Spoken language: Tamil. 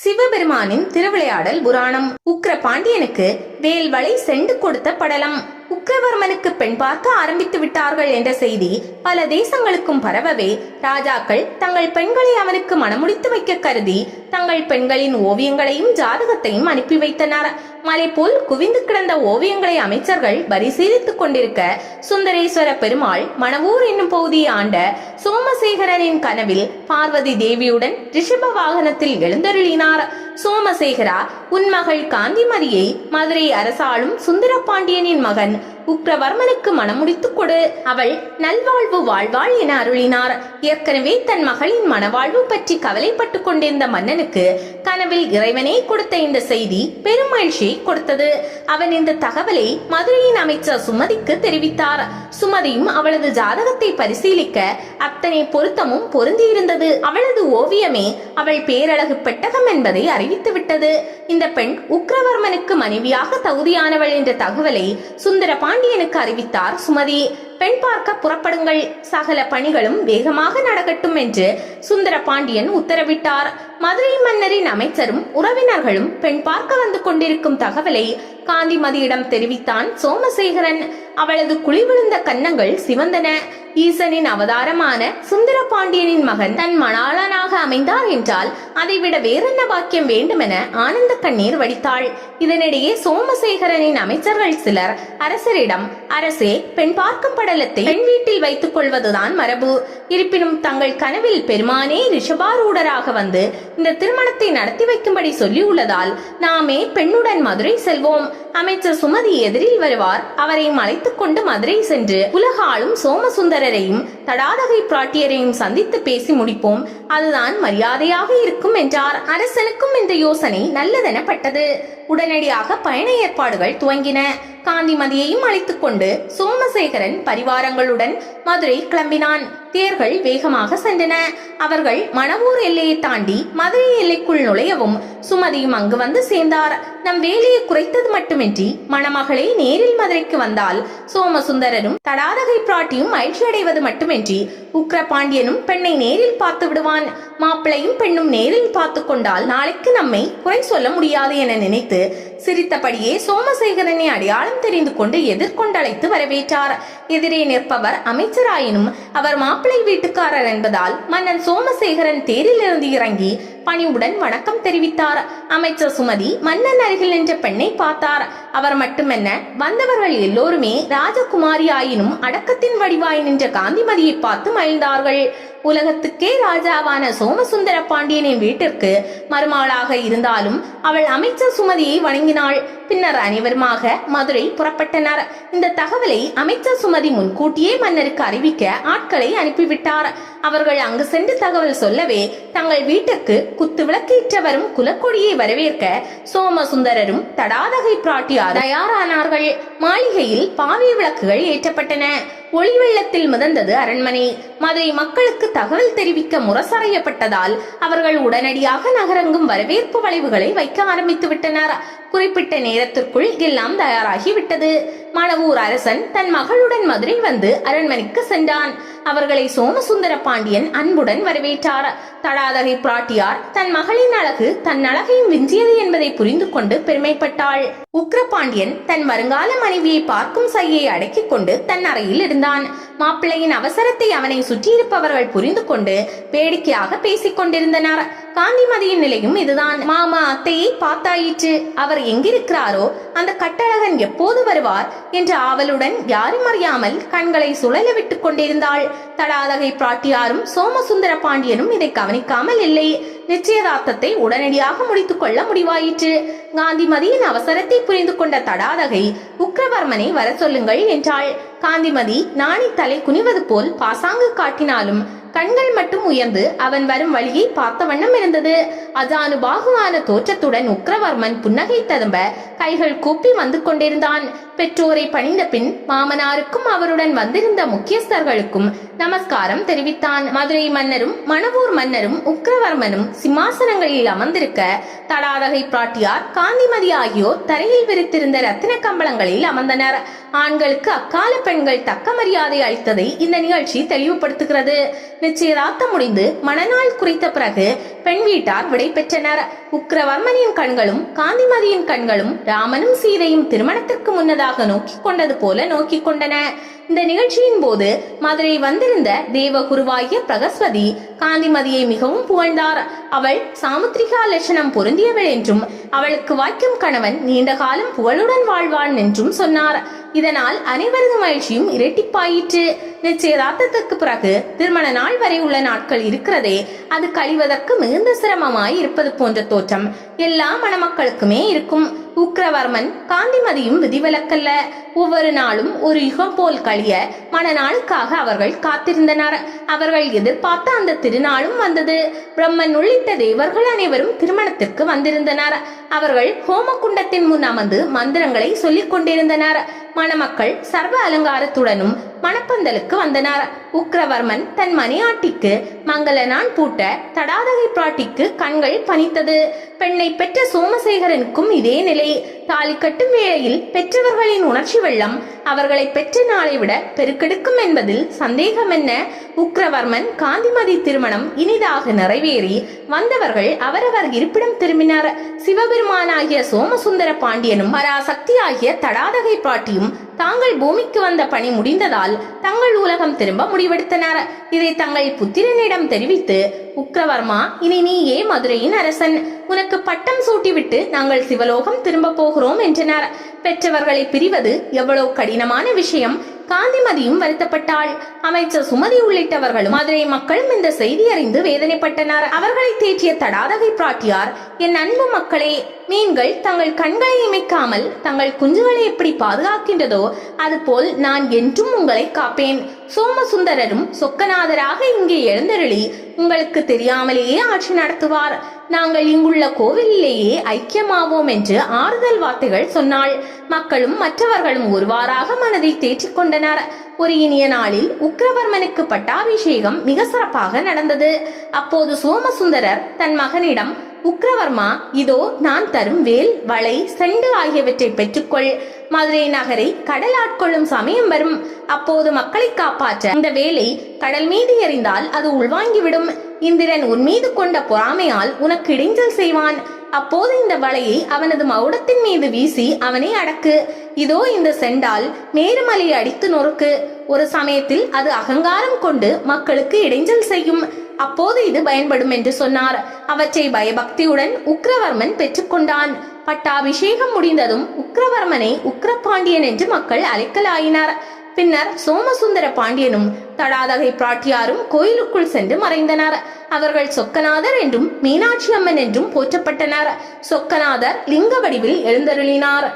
சிவபெருமானின் திருவிளையாடல் புராணம். உக்கிர பாண்டியனுக்கு வேல்வளை செண்டு கொடுத்த படலம். உக்கிரவர்மனுக்கு பெண் பார்க்க ஆரம்பித்து விட்டார்கள் என்ற செய்தி பல தேசங்களுக்கும் பரவவே ராஜாக்கள் தங்கள் பெண்களை அவனுக்கு மணமுடித்து வைக்க கருதி தங்கள் பெண்களின் ஓவியங்களையும் ஜாதகத்தையும் அனுப்பி வைத்தனர். மலை போல் குவிந்து கிடந்த ஓவியங்களை அமைச்சர்கள் பரிசீலித்துக் கொண்டிருக்க சுந்தரேஸ்வர பெருமாள் மணவூர் என்னும் பகுதியை ஆண்ட சோமசேகரனின் கனவில் பார்வதி தேவியுடன் ரிஷப வாகனத்தில் எழுந்தருளினார். சோமசேகரா, உன் மகள் காந்திமதியை மதுரை அரசாளும் சுந்தர பாண்டியனின் மகன் உக்கிரவர்மனுக்கு மணமுடித்துக் கொடு, அவள் நல்வாழ்வு வாழ்வாள் என அருளினார். ஏற்கனவே தன் மகளின் மனவாழ்வு பற்றி கவலைப்பட்டு கொண்டிருந்த மன்னனுக்கு கனவில் இறைவனே கொடுத்த இந்த செய்தி பெரும் மகிழ்ச்சியை கொடுத்தது. அவன் இந்த தகவலை மதுரையின் அமைச்சர் சுமதிக்கு தெரிவித்தார். சுமதியும் அவளது ஜாதகத்தை பரிசீலிக்க அத்தனை பொருத்தமும் பொருந்தியிருந்தது. அவளது ஓவியமே அவள் பேரழகு பெட்டகம் என்பதை அறிவித்து விட்டது. இந்த பெண் உக்கிரவர்மனுக்கு மனைவியாக தகுதியானவள் என்ற தகவலை சுந்தர பாண்டியனுக்கு அறிவித்தார் சுமதி. பெண் பார்க்க புறப்படுங்கள், சகல பணிகளும் வேகமாக நடக்கட்டும் என்று சுந்தர பாண்டியன் உத்தரவிட்டார். மதுரை மன்னரின் அமைச்சரும் உறவினர்களும் பெண் பார்க்க வந்து கொண்டிருக்கும் தகவலை காந்திமதியிடம் தெரிவித்தான் சோமசேகரன். அவளது குழி விழுந்த கன்னங்கள் சிவந்தன. ஈசனின் அவதாரமான சுந்தர பாண்டியனின் மகன் தன் மணாளனாக அமைந்தார் என்றால் அதைவிட வேறென்ன பாக்கியம் வேண்டுமென ஆனந்த கண்ணீர் வடித்தாள். இதனிடையே சோமசேகரனின் அமைச்சர்கள் சிலர் அரசரிடம், அரசே, பெண் பார்க்கும் படலத்தை பெண் வீட்டில் வைத்துக் கொள்வதுதான் மரபு. இருப்பினும் தங்கள் கனவில் பெருமானே ரிஷபாரூடராக வந்து இந்த திருமணத்தை நடத்தி வைக்கும்படி சொல்லியுள்ளதால் நாமே பெண்ணுடன் மதுரை செல்வோம். அமைச்சர் சுமதி எதிரில் வருவார். அவரை அழைத்துக் கொண்டு மதுரை சென்று உலகாளும் சோமசுந்தரரையும் தடாதகை பிராட்டியரையும் சந்தித்து பேசி முடிப்போம். அதுதான் மரியாதையாக இருக்கும் என்றார். அரசனுக்கும் இந்த யோசனை நல்லதெனப்பட்டது. உடனடியாக பயண ஏற்பாடுகள் துவங்கின. காந்திமதியையும் அழைத்துக் கொண்டு சோமசேகரன் பரிவாரங்களுடன் மதுரை கிளம்பினான். தேர்கள் வேகமாக சென்றன. அவர்கள் மணவூர் எல்லையை தாண்டி மதுரை எல்லைக்குள் நுழையவும் சுமதியும் அங்கு வந்து சேர்ந்தார். நம் வேலையை குறைத்தது மட்டுமின்றி மணமகளை நேரில் மதுரைக்கு வந்தால் சோமசுந்தரரும் தடாதகை பிராட்டியும் மகிழ்ச்சி அடைவது மட்டுமின்றி உக்கிர பாண்டியனும் பெண்ணை நேரில் பார்த்து விடுவான். மாப்பிளையும் பெண்ணும் நேரில் பார்த்து கொண்டால் நாளைக்கு நம்மை குறை சொல்ல முடியாது என நினைத்து சிரித்தபடியே சோமசேகரனை அடையாளம் தெரிந்து கொண்டு எதிர்கொண்டழைத்து வரவேற்றார். எதிரே நிற்பவர் அமைச்சராயினும் அவர் மாப்பிளை வீட்டுக்காரர் என்பதால் மன்னன் சோமசேகரன் தேரில் இருந்து இறங்கி பணிவுடன் வணக்கம் தெரிவித்தார். அமைச்சர் சுமதி மன்னன் அருகில் நின்ற பெண்ணை பார்த்தார். அவர் மட்டுமென்ன, வந்தவர்கள் எல்லோருமே ராஜகுமாரி ஆயினும் அடக்கத்தின் வடிவாய் நின்ற காந்திமதியை பார்த்து மகிழ்ந்தார்கள். உலகத்துக்கே ராஜாவான சோமசுந்தர பாண்டியனின் வீட்டிற்கு மருமகளாக இருந்தாலும் அவள் அமைச்சர் சுமதியை வணங்கினாள். பின்னர் அனைவருமாக மதுரை புறப்பட்டனர். இந்த தகவலை அமைச்சர் சுமதி முன்கூட்டியே மன்னருக்கு அறிவிக்க ஆட்களை அனுப்பிவிட்டார். அவர்கள் அங்கு சென்று தகவல் சொல்லவே தங்கள் வீட்டுக்கு குத்து விளக்கேற்ற வரும் குலக்கொடியை வரவேற்க சோமசுந்தரரும் தடாதகை பிராட்டியார் தயாரானார்கள். மாளிகையில் பாவை விளக்குகள் ஏற்றப்பட்டன. ஒளி வெள்ளத்தில் மிதந்தது அரண்மனை. மதுரை மக்களுக்கு தகவல் தெரிவிக்க முரசறையப்பட்டதால் அவர்கள் உடனடியாக நகரெங்கும் வரவேற்பு வளைவுகளை வைக்க ஆரம்பித்து விட்டனர். குறிப்பிட்ட நேரத்திற்குள் எல்லாம் தயாராகிவிட்டது. மணவூர் அரசன் தன் மகளுடன் மதுரை வந்து அரண்மனைக்கு சென்றான். அவர்களை சோமசுந்தர பாண்டியன் அன்புடன் வரவேற்றார். தடாதகை பிராட்டியார் தன் மகளின் அழகு தன் அழகையும் விஞ்சியது என்பதை புரிந்து கொண்டு பெருமைப்பட்டாள். உக்கிரபாண்டியன் தன் வருங்கால மனைவியை பார்க்கும் சையை அடக்கிக் கொண்டு தன் அறையில் இருந்தான். மாப்பிள்ளையின் அவசரத்தை அவனை சுற்றியிருப்பவர்கள் புரிந்து கொண்டு வேடிக்கையாக பேசிக் கொண்டிருந்தனர். காந்திமதியின் நிலையும் இதுதான். மாமா அத்தையை பார்த்தாயிற்று. அவர் எங்கிருக்கிறாரோ அந்த கட்டழகன் எப்போது வருவார் என்ற ஆவலுடன் யாரும் அறியாமல் கண்களை சுழல விட்டுக் கொண்டிருந்தாள். தடாதகை பிராட்டியாரும் சோமசுந்தர பாண்டியனும் இதை கவனிக்காமல் இல்லை. நிச்சயதார்த்தத்தை உடனடியாக முடித்துக் கொள்ள முடிவாயிற்று. காந்திமதியின் அவசரத்தை புரிந்து கொண்ட தடாதகை, உக்கிரவர்மனை வர சொல்லுங்கள் என்றாள். காந்திமதி நாணி தலை குனிவது போல் பாசாங்கு காட்டினாலும் கண்கள் மட்டும் உயர்ந்து அவன் வரும் வழியை பார்த்த வண்ணம் இருந்தது. அஜானுபாகுவான தோற்றத்துடன் உக்கிரவர்மன் புன்னகை ததும்ப கைகள் கூப்பி வந்து கொண்டிருந்தான். பெற்றோரை பணிந்த பின் மாமனாருக்கும் அவருடன் வந்திருந்த முக்கியஸ்தர்களுக்கும் நமஸ்காரம் தெரிவித்தான். மதுரை மன்னரும் மணவூர் மன்னரும் உக்கிரவர்மனும் சிம்மாசனங்களில் அமர்ந்திருக்க தடாதகை பிராட்டியார் காந்திமதி ஆகியோர் தரையில் விரித்திருந்த ரத்தின கம்பளங்களில் அமர்ந்தனர். ஆண்களுக்கு அக்கால பெண்கள் தக்க மரியாதை அளித்ததை இந்த நிகழ்ச்சி தெளிவுபடுத்துகிறது. நிச்சயதார்த்தம் முடிந்து மணநாள் குறித்த பிறகு பெண் வீட்டார் விடை பெற்றனர். உக்கிரவர்மனின் கண்களும் காந்திமதியின் கண்களும் ராமனும் சீதையும் திருமணத்திற்கு முன்னதாக நோக்கிக் கொண்டது போல நோக்கிக் கொண்டன. இந்த நிகழ்ச்சியின் போது மதுரை வந்திருந்த தேவகுருவாகிய பிரகஸ்பதி காந்திமதியை மிகவும் புகழ்ந்தார். அவள் சாமுத்திரிகா லட்சணம் பொருந்தியவள் என்றும் அவளுக்கு வாய்க்கும் கணவன் நீண்ட காலம் புகழுடன் வாழ்வான் என்றும் சொன்னார். இதனால் அனைவரது மகிழ்ச்சியும் இரட்டிப்பாயிற்று. நிச்சயதார்த்தத்துக்கு பிறகு திருமண நாள் வரை உள்ள நாட்கள் இருக்கிறதே, அது கழிவதற்கு மிகுந்த சிரமமாய் இருப்பது போன்ற தோற்றம் எல்லா மணமக்களுக்குமே இருக்கும். உக்கிரவர்மன் காந்திமதியும் விதிவிலக்கல்ல. ஒவ்வொரு நாளும் ஒரு யுகம் போல் கழிய மணநாளுக்காக அவர்கள் காத்திருந்தனர். அவர்கள் எதிர்பார்த்த அந்த திருநாளும் வந்தது. பிரம்மன் உள்ளிட்ட தேவர்கள் அனைவரும் திருமணத்திற்கு வந்திருந்தனர். அவர்கள் ஹோமகுண்டத்தின் முன் அமர்ந்து மந்திரங்களை சொல்லிக் கொண்டிருந்தனர். மணமக்கள் சர்வ அலங்காரத்துடனும் மணப்பந்தலுக்கு வந்தனர். உக்கிரவர்மன் தன் மணியாட்டிக்கு மங்கள நாள் பூட்ட தடாதகை பிராட்டிக்கு கண்கள் பனித்தது. பெண்ணை பெற்ற சோமசேகரனுக்கும் இதே நிலை. தாலி கட்டும் வேளையில் பெற்றவர்களின் உணர்ச்சி வெள்ளம் அவர்களை பெற்ற நாளை விட பெருக்கெடுக்கும் என்பதில் சந்தேகம் என்ன? உக்கிரவர்மன் காந்திமதி திருமணம் இனிதாக நிறைவேறி வந்தவர்கள் அவரவர் இருப்பிடம் திரும்பினர். சிவபெருமானாகிய சோமசுந்தர பாண்டியனும் பராசக்தி ஆகிய தடாதகை பிராட்டியும் தாங்கள் பூமிக்கு வந்த பணி முடிந்ததால் தங்கள் உலகம் திரும்ப முடிவெடுத்தனர். இதை தங்கள் புத்திரனிடம் தெரிவித்து, உக்கிரவர்மா, இனி நீயே மதுரையின் அரசன், உனக்கு பட்டம் சூட்டிவிட்டு நாங்கள் சிவலோகம் திரும்ப போகிறோம் என்றனர். பெற்றவர்களை பிரிவது எவ்வளவு கடினமான விஷயம். காந்திமதியும் வருத்தப்பட்டாள். அமைச்சர் சுமதி உள்ளிட்டவர்களும் மதுரை மக்களும் இந்த செய்தி அறிந்து வேதனைப்பட்டனர். அவர்களை தேற்றிய தடாதகை பிராட்டியார், என் அன்பு மக்களே, மீன்கள் தங்கள் கண்களை இமைக்காமல் தங்கள் குஞ்சுகளை எப்படி பாதுகாக்கின்றதோ அதுபோல் நான் என்றும் உங்களை காப்பேன். சோமசுந்தரரும் சொக்கநாதராக இங்கே எழுந்தருளி உங்களுக்கு தெரியாமலேயே ஆட்சி நடத்துவார். நாங்கள் இங்குள்ள கோவிலிலேயே ஐக்கியமாவோம் என்று ஆறுதல் வார்த்தைகள் சொன்னாள். மக்களும் மற்றவர்களும் ஒருவாறாக மனதை தேற்றிக் கொண்டனர். ஒரு இனிய நாளில் உக்கிரவர்மனுக்கு பட்டாபிஷேகம் மிக சிறப்பாக நடந்தது. அப்போது சோமசுந்தரர் தன் மகனிடம், உக்கிரவர்மா, இதோ நான் தரும் வேல், வளை, செண்டு ஆகியவற்றை பெற்றுக்கொள். மதுரை நகரை கடல் ஆட்கொள்ளும் சமயம் வரும். அப்போது மக்களை காப்பாற்ற இந்த வேலை கடல் மீது எறிந்தால் அது உள்வாங்கிவிடும். இந்திரன் உன் மீது கொண்ட பொறாமையால் உனக்கு இடைஞ்சல் செய்வான். அப்போது இந்த வலையை அவனது மகுடத்தின் மீது வீசி அவனை அடக்கு. இதோ இந்த செண்டால் மேருமலையை அடித்து நொறுக்கு. ஒரு சமயத்தில் அது அகங்காரம் கொண்டு மக்களுக்கு இடைஞ்சல் செய்யும். அப்போது இது பயன்படும் என்று சொன்னார். அவற்றை பயபக்தியுடன் உக்கிரவர்மன் பெற்றுக்கொண்டான். பட்டாபிஷேகம் முடிந்ததும் உக்கிரவர்மனை உக்கிரபாண்டியன் என்று மக்கள் அழைக்கலாயினர். பின்னர் சோமசுந்தர பாண்டியனும் தடாதகை பிராட்டியாரும் கோயிலுக்குள் சென்று மறைந்தனர். அவர்கள் சொக்கநாதர் என்றும் மீனாட்சி அம்மன் என்றும் போற்றப்பட்டனர். சொக்கநாதர் லிங்க வடிவில் எழுந்தருளினார்.